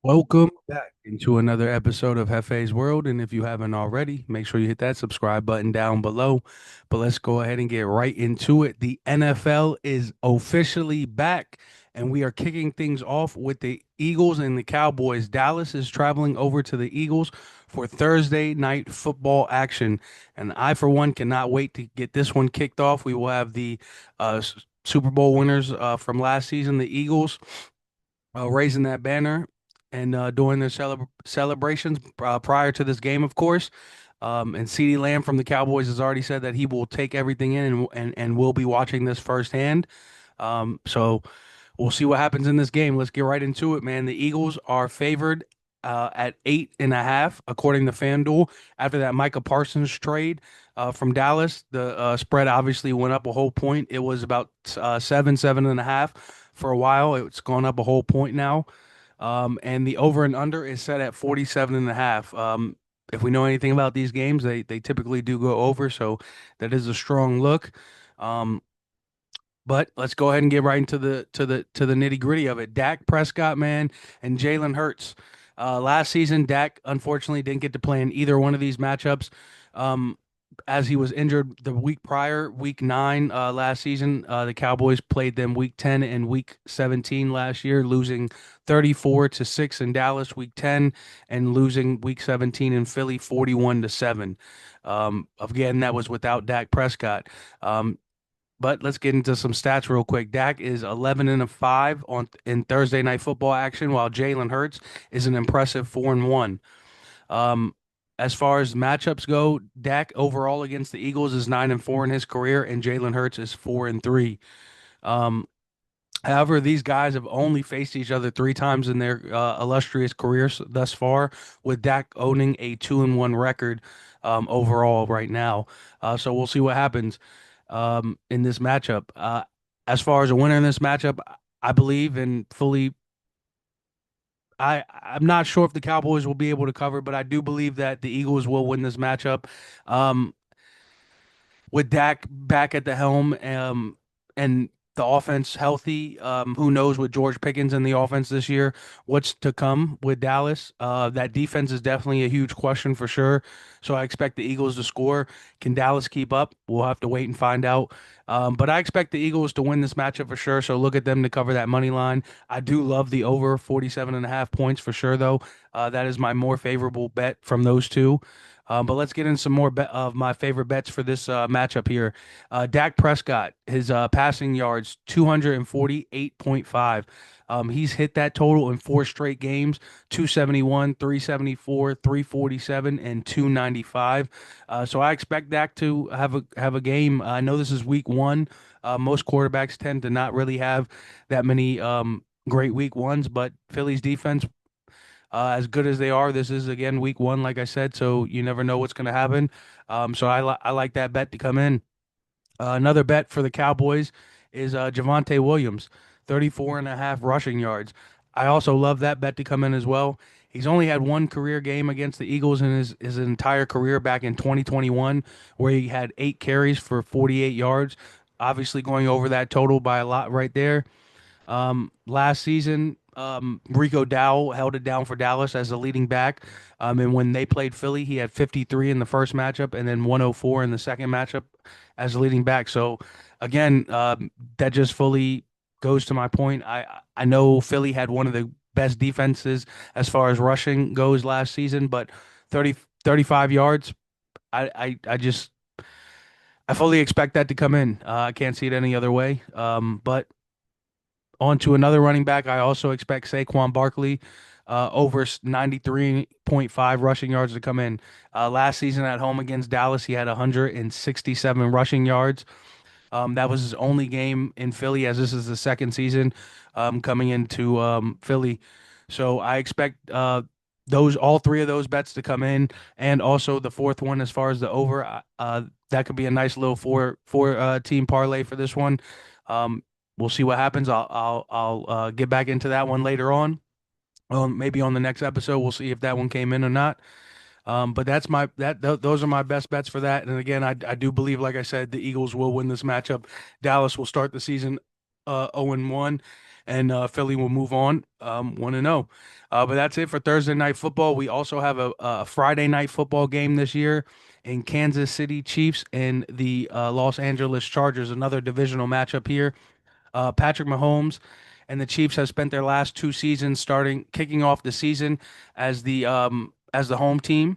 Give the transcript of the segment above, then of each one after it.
Welcome back into another episode of Hefe's World. And if you haven't already, make sure you hit that subscribe button down below. But let's go ahead and get right into it. The NFL is officially back, and we are kicking things off with the Eagles and the Cowboys. Dallas is traveling over to the Eagles for Thursday night football action. And I, for one, cannot wait to get this one kicked off. We will have the Super Bowl winners from last season, the Eagles raising that banner and doing their celebrations prior to this game, of course. And CeeDee Lamb from the Cowboys has already said that he will take everything in and will be watching this firsthand. So we'll see what happens in this game. Let's get right into it, man. The Eagles are favored at 8.5, according to FanDuel. After that Micah Parsons trade from Dallas, the spread obviously went up a whole point. It was about 7.5 for a while. It's gone up a whole point now. And the over and under is set at 47.5. If we know anything about these games, they typically do go over, so that is a strong look. Um, but let's go ahead and get right into the nitty gritty of it. Dak Prescott, man, and Jalen Hurts. Last season, Dak unfortunately didn't get to play in either one of these matchups. Um, as he was injured the week prior, week 9 last season. The Cowboys played them week 10 and week 17 last year, losing 34-6 in Dallas week 10 and losing week 17 in Philly 41-7. Again, that was without Dak Prescott. But let's get into some stats real quick. Dak is 11-5 on in Thursday night football action, while Jalen Hurts is an impressive 4-1. Um, as far as matchups go, Dak overall against the Eagles is 9-4 in his career, and Jalen Hurts is 4-3. Um, However, these guys have only faced each other 3 times in their illustrious careers thus far, with Dak owning a 2-1 record overall right now. So we'll see what happens in this matchup. As far as a winner in this matchup, I believe and fully. I'm not sure if the Cowboys will be able to cover, but I do believe that the Eagles will win this matchup. Um, with Dak back at the helm, and the offense healthy, who knows with George Pickens in the offense this year, what's to come with Dallas? That defense is definitely a huge question for sure. So I expect the Eagles to score. Can Dallas keep up? We'll have to wait and find out. But I expect the Eagles to win this matchup for sure. So look at them to cover that money line. I do love the over 47.5 points for sure, though. That is my more favorable bet from those two. But let's get in some more of my favorite bets for this matchup here. Dak Prescott, his passing yards, 248.5. He's hit that total in 4 straight games: 271, 374, 347, and 295. So I expect Dak to have a game. I know this is week 1. Most quarterbacks tend to not really have that many great week 1s, but Philly's defense, as good as they are, this is again week 1, like I said, so you never know what's going to happen. So I like that bet to come in. Another bet for the Cowboys is Javonte Williams, 34.5 rushing yards. I also love that bet to come in as well. He's only had one career game against the Eagles in his entire career back in 2021, where he had 8 carries for 48 yards, obviously going over that total by a lot right there. Last season, Rico Dowell held it down for Dallas as the leading back. And when they played Philly, he had 53 in the first matchup and then 104 in the second matchup as the leading back. So again, that just fully goes to my point. I know Philly had one of the best defenses as far as rushing goes last season, but 35 yards, I just I fully expect that to come in. I can't see it any other way. But on to another running back. I also expect Saquon Barkley over 93.5 rushing yards to come in. Last season at home against Dallas, he had 167 rushing yards. That was his only game in Philly, as this is the second season coming into Philly. So I expect those all 3 of those bets to come in, and also the fourth one as far as the over. That could be a nice little four team parlay for this one. Um, we'll see what happens. I'll get back into that one later on. Maybe on the next episode, we'll see if that one came in or not. But that's those are my best bets for that. And again, I do believe, like I said, the Eagles will win this matchup. Dallas will start the season 0-1, and Philly will move on 1-0. But that's it for Thursday night football. We also have a Friday night football game this year in Kansas City Chiefs and the Los Angeles Chargers, another divisional matchup here. Patrick Mahomes and the Chiefs have spent their last two seasons kicking off the season as the home team.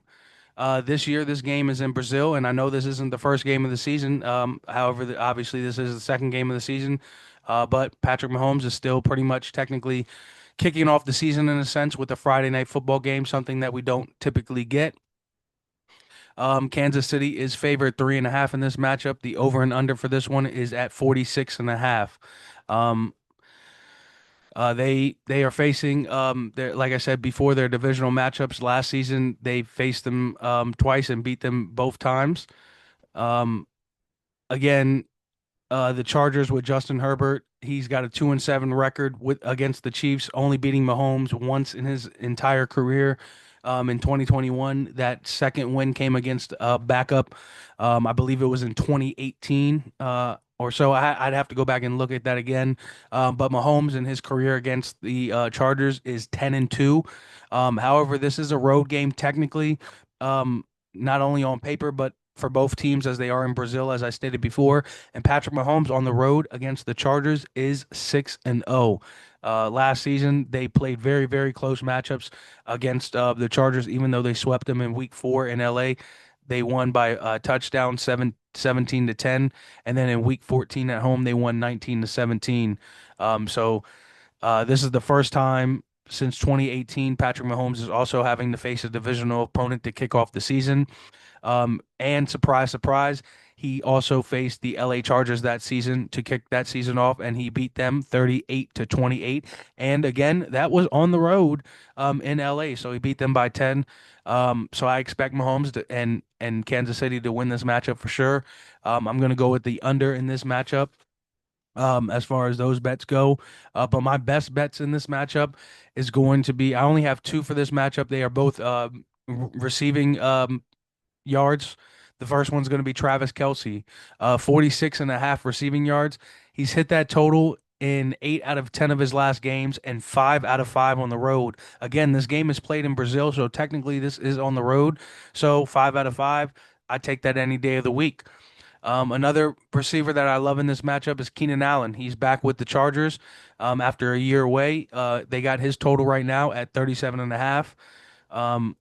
This year, this game is in Brazil, and I know this isn't the first game of the season. However, obviously, this is the second game of the season. But Patrick Mahomes is still pretty much technically kicking off the season in a sense with a Friday night football game, something that we don't typically get. Kansas City is favored 3.5 in this matchup. The over and under for this one is at 46.5. Um, they are facing like I said before, their divisional matchups last season. They faced them twice and beat them both times. Um, again, the Chargers with Justin Herbert. He's got a 2-7 record with against the Chiefs, only beating Mahomes once in his entire career. In 2021, that second win came against backup. I believe it was in 2018 or so. I'd have to go back and look at that again. But Mahomes in his career against the Chargers is 10-2. However, this is a road game technically, not only on paper but for both teams as they are in Brazil, as I stated before. And Patrick Mahomes on the road against the Chargers is 6-0. Last season, they played very, very close matchups against the Chargers, even though they swept them in week 4 in LA. They won by a touchdown 17-10. And then in week 14 at home, they won 19-17. This is the first time since 2018 Patrick Mahomes is also having to face a divisional opponent to kick off the season. And surprise, surprise, he also faced the LA Chargers that season to kick that season off, and he beat them 38-28. And again, that was on the road in LA, so he beat them by 10. So I expect Mahomes and Kansas City to win this matchup for sure. I'm going to go with the under in this matchup. As far as those bets go, but my best bets in this matchup is going to be I only have two for this matchup. They are both receiving yards. The first one's going to be Travis Kelce, 46.5 receiving yards. He's hit that total in 8 out of 10 of his last games and 5 out of 5 on the road. Again, this game is played in Brazil, so technically this is on the road. So 5 out of 5, I take that any day of the week. Another receiver that I love in this matchup is Keenan Allen. He's back with the Chargers after a year away. They got his total right now at 37.5. Um,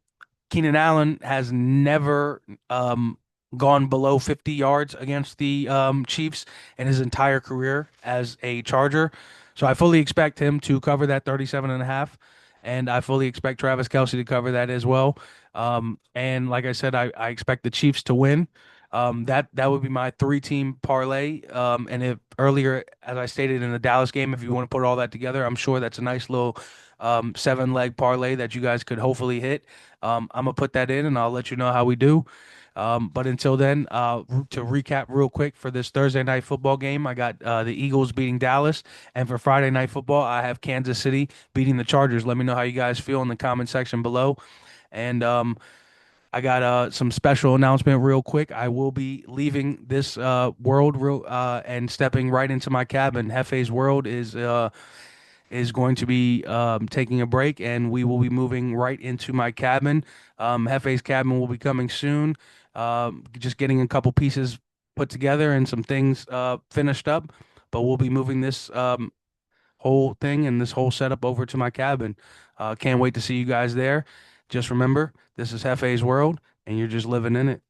Keenan Allen has never gone below 50 yards against the Chiefs in his entire career as a Charger. So I fully expect him to cover that 37.5. And I fully expect Travis Kelce to cover that as well. And like I said, I expect the Chiefs to win. That would be my three-team parlay. And if earlier, as I stated in the Dallas game, if you want to put all that together, I'm sure that's a nice little seven-leg parlay that you guys could hopefully hit. I'm gonna put that in, and I'll let you know how we do. But until then, to recap real quick for this Thursday night football game, I got the Eagles beating Dallas, and for Friday night football, I have Kansas City beating the Chargers. Let me know how you guys feel in the comment section below. And I got some special announcement real quick. I will be leaving this world and stepping right into my cabin. Hefe's World is going to be taking a break, and we will be moving right into my cabin. Hefe's cabin will be coming soon. Just getting a couple pieces put together and some things finished up, but we'll be moving this whole thing and this whole setup over to my cabin. Can't wait to see you guys there. Just remember, this is Hefe's World, and you're just living in it.